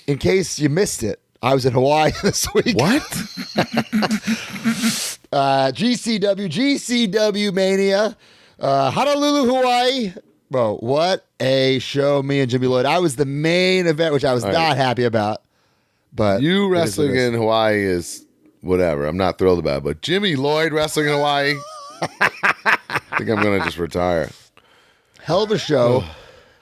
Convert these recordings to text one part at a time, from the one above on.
in case you missed it, I was in Hawaii this week. What? GCW Mania, Honolulu, Hawaii. Bro, what a show, me and Jimmy Lloyd. I was the main event, which I was not happy about. But You wrestling in Hawaii is whatever. I'm not thrilled about it. But Jimmy Lloyd wrestling in Hawaii, I think I'm going to just retire. Hell of a show.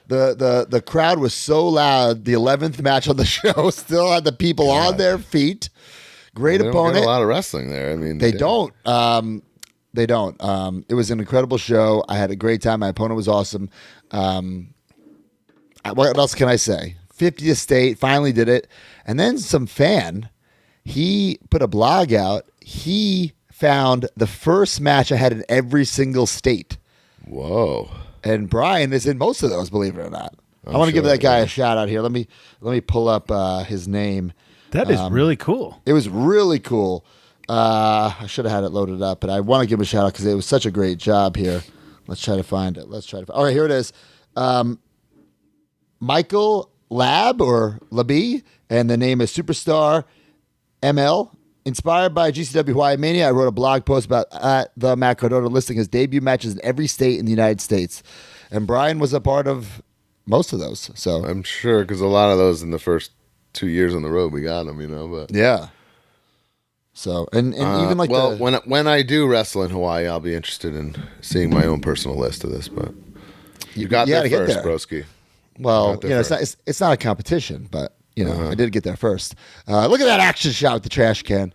The crowd was so loud. The 11th match on the show still had the people on their feet. Great They opponent. don't get a lot of wrestling there. I mean, They don't. They don't. It was an incredible show. I had a great time. My opponent was awesome. What else can I say? 50th state, finally did it. And then some fan, he put a blog out. He found the first match I had in every single state. Whoa. And Brian is in most of those, believe it or not. I want to give that guy a shout out here. Let me pull up his name. That is really cool. It was really cool. I should have had it loaded up, but I want to give him a shout out because it was such a great job here. Let's try to find it. All right, here it is. Michael Lab or Labi, and the name is Superstar ML. Inspired by GCW Hawaii Mania, I wrote a blog post about the Matt Cardona listing his debut matches in every state in the United States. And Brian was a part of most of those. So I'm sure because a lot of those in the first 2 years on the road, we got them, But yeah. So and even like when I do wrestle in Hawaii, I'll be interested in seeing my own personal list of this. But you got there first, broski. Well, it's not a competition, but I did get there first. Look at that action shot with the trash can,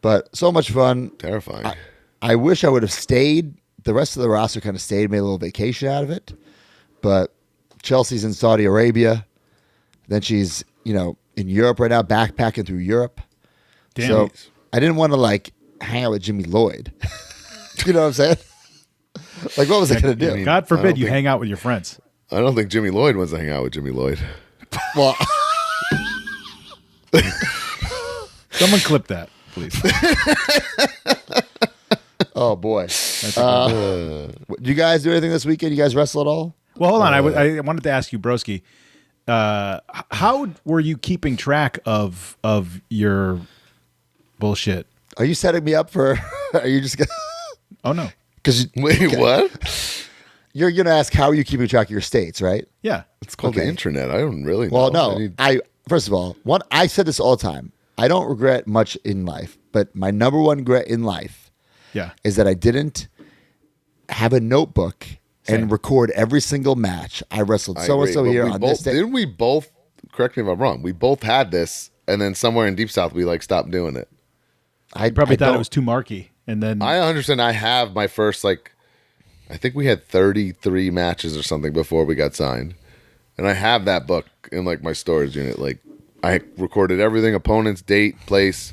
but so much fun. Terrifying. I wish I would have stayed. The rest of the roster kind of stayed, made a little vacation out of it. But Chelsea's in Saudi Arabia. Then she's in Europe right now, backpacking through Europe. Damn. So I didn't want to hang out with Jimmy Lloyd. You know what I'm saying? What was I going to do? God forbid you hang out with your friends. I don't think Jimmy Lloyd wants to hang out with Jimmy Lloyd. Well, someone clip that, please. Oh boy! Do you guys do anything this weekend? You guys wrestle at all? Well, hold on. I wanted to ask you, Broski. How were you keeping track of your bullshit? Are you setting me up for? Are you just gonna? Oh no! Because wait, what? You're gonna ask how are you keeping track of your states, right? Yeah, it's called the internet. I don't really know. Well, no. First of all, I said this all the time. I don't regret much in life, but my number one regret in life, is that I didn't have a notebook and record every single match. I wrestled so and so here on this day. Didn't we both? Correct me if I'm wrong. We both had this, and then somewhere in Deep South, we stopped doing it. I probably thought it was too marky, and then I understand. I have my first I think we had 33 matches or something before we got signed, and I have that book in my storage unit. I recorded everything: opponents, date, place,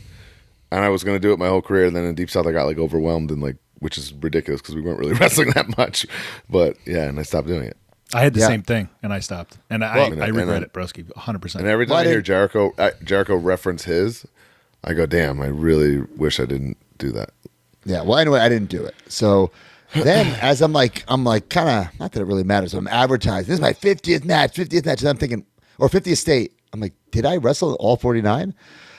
and I was going to do it my whole career. And then in Deep South, I got overwhelmed and which is ridiculous because we weren't really wrestling that much. But yeah, and I stopped doing it. I had the same thing, and I stopped. And I regret it, broski, 100%. And every time I hear Jericho reference his, I go, damn, I really wish I didn't do that. Yeah. Well, anyway, I didn't do it. So then, as I'm kind of, not that it really matters. I'm advertising. This is my 50th match. And I'm thinking, or 50th state. I'm like, did I wrestle all 49?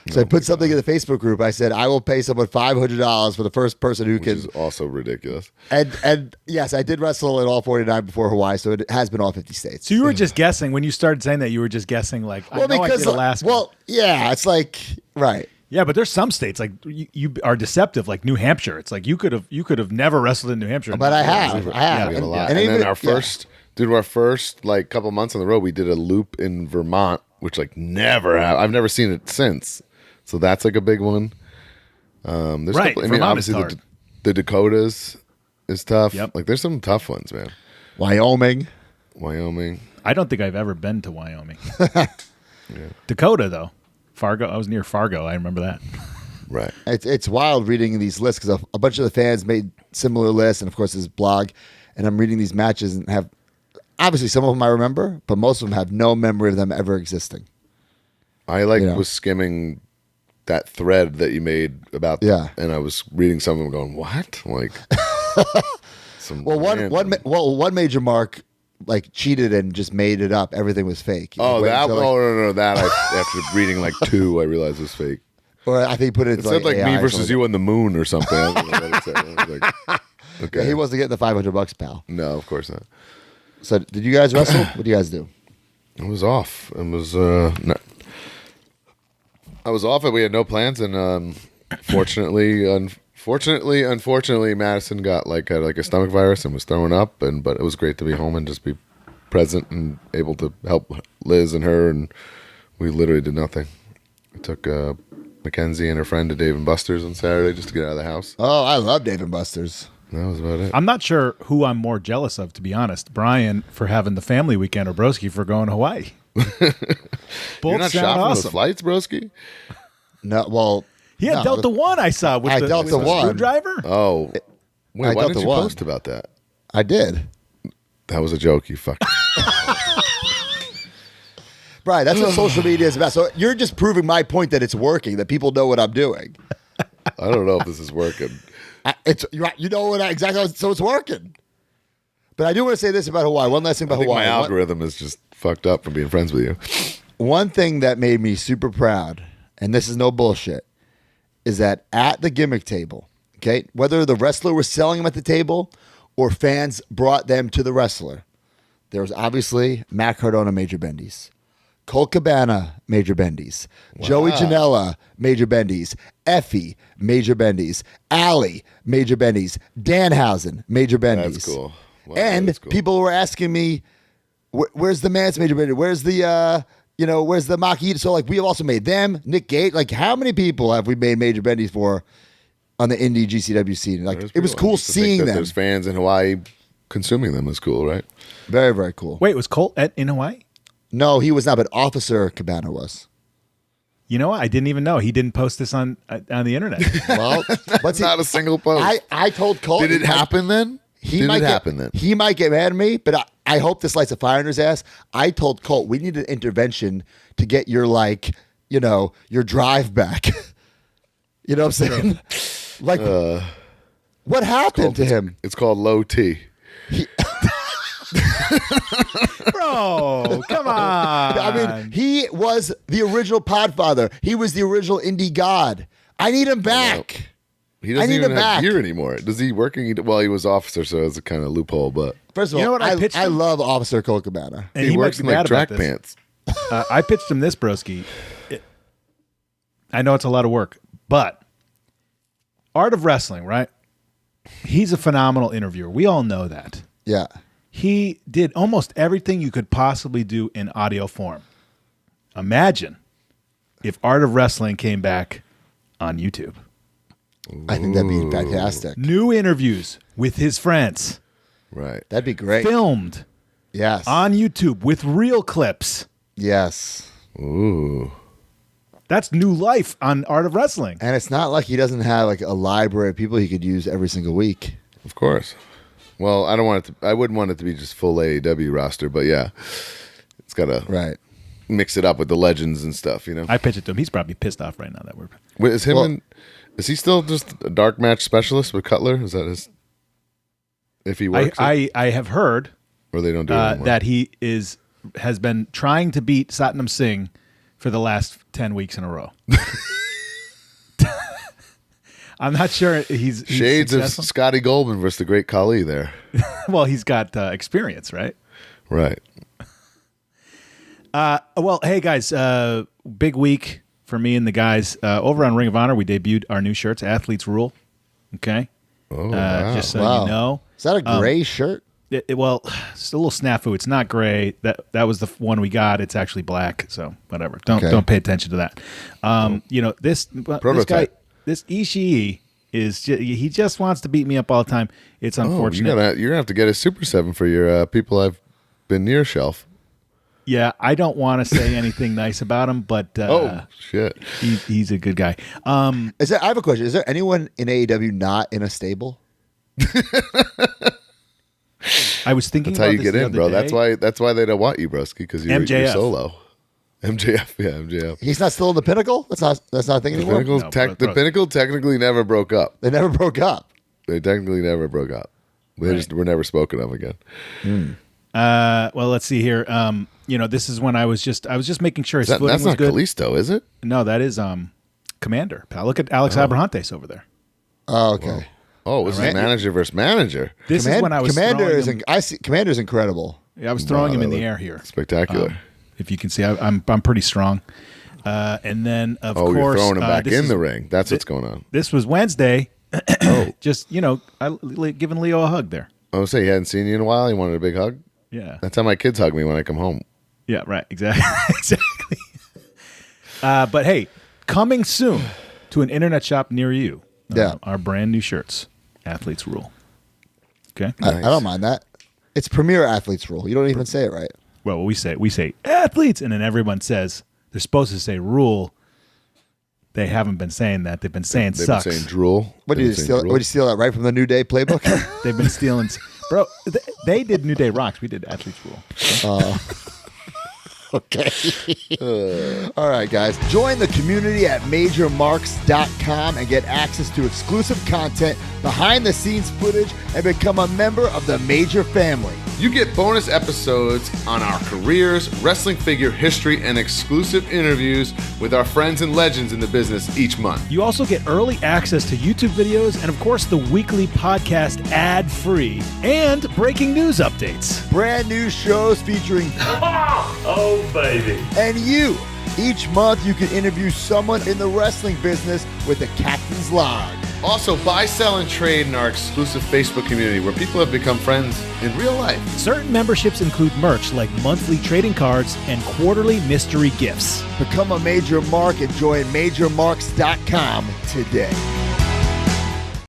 So I put something in the Facebook group. I said, I will pay someone $500 for the first person who can. Which is also ridiculous. And yes, I did wrestle in all 49 before Hawaii, so it has been all 50 states. So you were just guessing when you started saying that. You were just guessing I did Alaska. Well, yeah, it's right. Yeah, but there's some states you are deceptive, like New Hampshire. It's you could have never wrestled in New Hampshire. But I have. Yeah, we have a lot. And then our first couple months on the road, we did a loop in Vermont, which never have. I've never seen it since. So that's a big one. There's right. Obviously the Dakotas is tough. Yep. There's some tough ones, man. Wyoming. I don't think I've ever been to Wyoming. Dakota though. Fargo. I was near Fargo. I remember that. Right. It's wild reading these lists because a bunch of the fans made similar lists, and of course this blog, and I'm reading these matches and have obviously some of them I remember, but most of them have no memory of them ever existing. I was skimming that thread that you made about, and I was reading some of them going, what? One major mark like cheated and just made it up. Everything was fake. Oh, Like, that. so, like, Oh, no. That after reading like 2, I realized was fake. or I think he put it. It said like AI me or versus something. you on the moon or something. I don't know what it said. I was like, okay. Yeah, he wasn't getting the $500, pal. No, of course not. So did you guys wrestle? What do you guys do? It was off. It was no. I was off it. We had no plans, and unfortunately, Madison had a stomach virus and was throwing up. But it was great to be home and just be present and able to help Liz and her. And we literally did nothing. We took Mackenzie and her friend to Dave and Buster's on Saturday just to get out of the house. Oh, I love Dave and Buster's. That was about it. I'm not sure who I'm more jealous of, to be honest. Brian for having the family weekend or Broski for going to Hawaii. You're Both not sound shopping awesome. with flights, broski? No, well, He had no, Delta One. I saw with I the, Delta with the One. screwdriver. Oh, wait. I Why got didn't the you one. post about that? I did. That was a joke. You fuck. Brian, that's what social media is about. So you're just proving my point that it's working, that people know what I'm doing. I don't know if this is working. You know what exactly, so it's working. But I do want to say this about Hawaii. One last thing I about think Hawaii. my algorithm is just fucked up from being friends with you. One thing that made me super proud, and this is no bullshit, is that at the gimmick table, okay, whether the wrestler was selling them at the table or fans brought them to the wrestler, there was obviously Matt Cardona, Major Bendies. Colt Cabana, Major Bendies. Joey Janela, Major Bendies. Effie, Major Bendies. Allie, Major Bendies. Danhausen, Major Bendies. That's cool. Wow, And that's cool. people were asking me, where's the man's Major Bendies? Where's the, where's the Maki? So, like, we have also made them, Nick Gage. Like, how many people have we made Major Bendies for on the indie GCW scene? Like, There's it was people. cool Just to think seeing that them. There's fans in Hawaii consuming them is cool, right? Very, very cool. Wait, was Colt in Hawaii? No, he was not, but Officer Cabana was. You know what? I didn't even know. He didn't post this on the internet. Well, but see, Not a single post. I told Colt. Did it happen then? Did it happen then? He might get mad at me, but I hope this lights a fire in his ass. I told Colt we need an intervention to get your your drive back. You know what I'm saying? Like, what happened to him? It's called low T. Bro, come on. I mean, he was the original Podfather. He was the original indie god. I need him back. He I doesn't need even him have back. gear anymore. Does he working? Well, he was officer, so it's a kind of loophole. But First of all, You know what? I pitched I him? love Officer Colt Cabana. And he might works be in mad like about track this. pants. I pitched him this, broski. I know it's a lot of work, but Art of Wrestling, right? He's a phenomenal interviewer. We all know that. Yeah. He did almost everything you could possibly do in audio form. Imagine if Art of Wrestling came back on YouTube. I think that'd be fantastic. New interviews with his friends, Right. That'd be great. filmed Yes. on YouTube with real clips. Yes. Ooh. That's new life on Art of Wrestling. And it's not like he doesn't have like a library of people he could use every single week. Of course. Well, I don't want it to. I wouldn't want it to be just full AEW roster, but yeah, it's got to Right. mix it up with the legends and stuff. You know, I pitched it to him. He's probably pissed off right now that we're. Wait, is him? Well- Is he still just a dark match specialist with Cutler? Is that his? If he works, it? I have heard Or they don't do it anymore? that he has been trying to beat Satnam Singh for the last 10 weeks in a row. I'm not sure he's Shades of successful. Scotty Goldman versus the Great Khali there. Well, he's got experience, right? Right. Well, hey guys, big week for me and the guys over on Ring of Honor. We debuted our new shirts, Athletes Rule. Okay, Oh, wow. just so Wow. you know. Is that a gray shirt? Well, it's a little snafu. It's not gray. That was the one we got. It's actually black. So whatever. Don't pay attention to that. This guy, Prototype. this Ishii he just wants to beat me up all the time. It's Oh, unfortunate. you're gonna have to get a Super 7 for your people I've been near shelf. Yeah, I don't want to say anything nice about him, but Oh shit! he's a good guy. I have a question. Is there anyone in AEW not in a stable? I was thinking That's how about you this get the in, other bro. day. That's why they don't want you, broski, because you're MJF. solo. MJF, yeah, MJF. He's not still in the Pinnacle? That's not a thing The anymore? No, Pinnacle technically never broke up. They never broke up. They technically never broke up. They just were never spoken of again. Well, let's see here. This is when I was just making sure his footing That's was not good. Kalisto, is it? No, that is Commander. Pal, look at Alex Abrahantes over there. Oh, okay. Oh, this is manager versus manager. This is when I was Commander throwing him. I see Commander's incredible. Yeah, I was throwing him in the air here. Spectacular. If you can see, I'm pretty strong. And then of course, you're throwing him back in the ring. ring. That's what's going on. This was Wednesday. Just giving Leo a hug there. I would say he hadn't seen you in a while. He wanted a big hug. Yeah. That's how my kids hug me when I come home. Yeah. Right. Exactly. Exactly. But hey, coming soon to an internet shop near you. Our brand new shirts, Athletes Rule. Okay. I don't mind that. It's Premier Athletes Rule. You don't even say it right. Well, we say athletes, and then everyone says they're supposed to say rule. They haven't been saying that. They've been saying They've sucks. been saying drool. What did you steal? Would you steal that right from the New Day playbook? They've been stealing. Bro, they did New Day Rocks. We did Athletes Rule. Okay. All right, guys. Join the community at majormarks.com and get access to exclusive content, behind-the-scenes footage, and become a member of the Major family. You get bonus episodes on our careers, wrestling figure history, and exclusive interviews with our friends and legends in the business each month. You also get early access to YouTube videos and, of course, the weekly podcast ad-free and breaking news updates. Brand new shows featuring Oh, baby. and you. Each month, you can interview someone in the wrestling business with the Captain's Log. Also, buy, sell, and trade in our exclusive Facebook community where people have become friends in real life. Certain memberships include merch like monthly trading cards and quarterly mystery gifts. Become a Major Mark and join majormarks.com today.